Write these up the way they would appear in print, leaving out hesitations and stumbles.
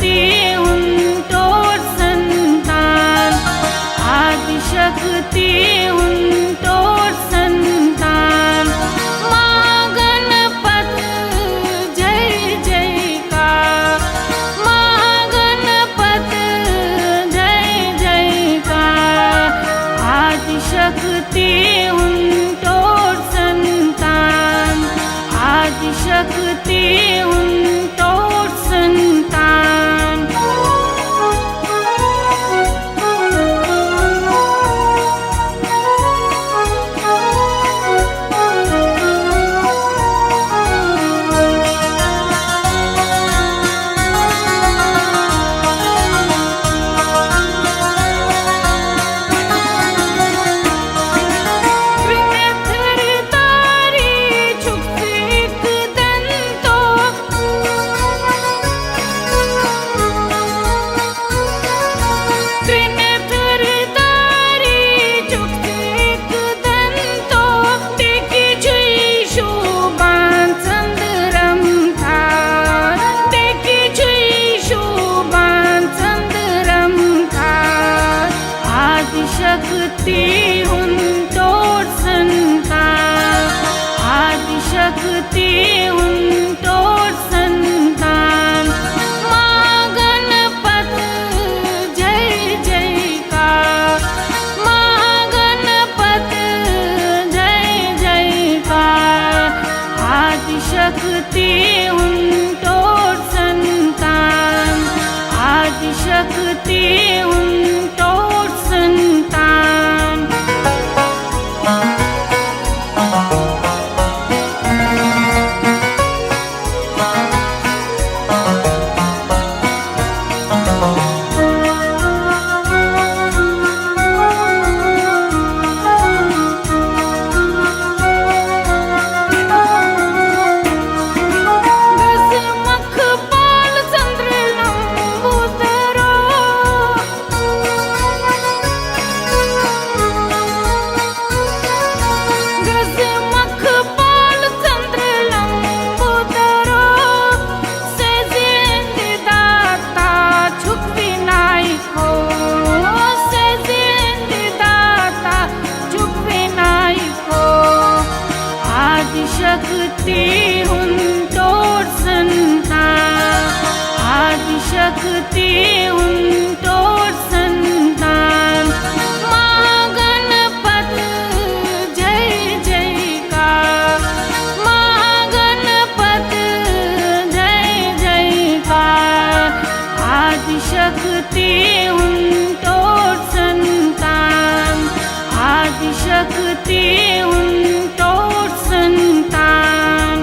आदिशक्ति उनतोड़ संतान, आदिशक्ति उनतोड़ संतान। माँ गणपत जय जयकार, माँ गणपत जय जयकार। आदिशक्ति उनतोड़ संतान, आदिशक्ति उनतोड़ संतान। आदिशक्ति उनतोड़ संतान, आदिशक्ति उनतोड़ संतान। माँ गणपत जय जयकार, माँ गणपत जय जयकार। आदिशक्ति उनतोड़ संतान, आदिशक्ति उनतोड़ संतान। आदिशक्ति उनतोड़ संतान, आदिशक्ति उनतोड़ संतान। माँ गणपत जय जयकार, माँ गणपत जय जयकार। आदिशक्ति उनतोड़ संतान, आदिशक्ति उनतोड़ संतान।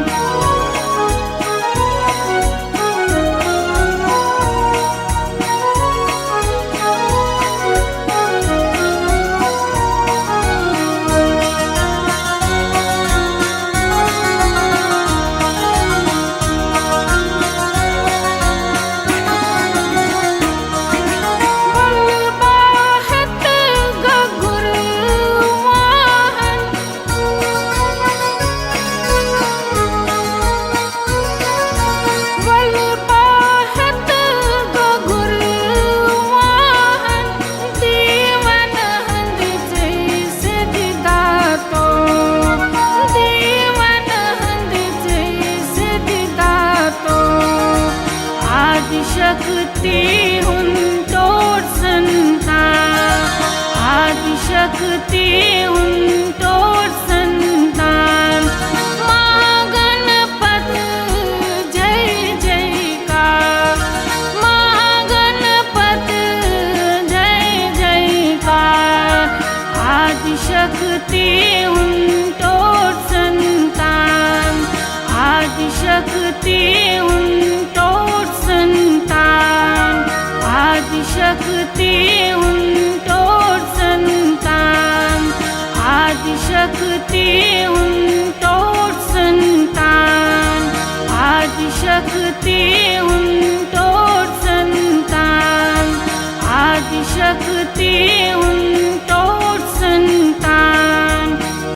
आदिशक्ति उनतोड़ संतान, आदिशक्ति उनतोड़ संतान। माँ गणपत जय जयकार, माँ गणपत जय जयकार। आदिशक्ति उनतोड़ संतान, आदिशक्ति उनतोड़ संतान। आदिशक्ति उनतोड़ संतान, आदिशक्ति उनतोड़ संतान। आदिशक्ति उनतोड़ संतान, आदिशक्ति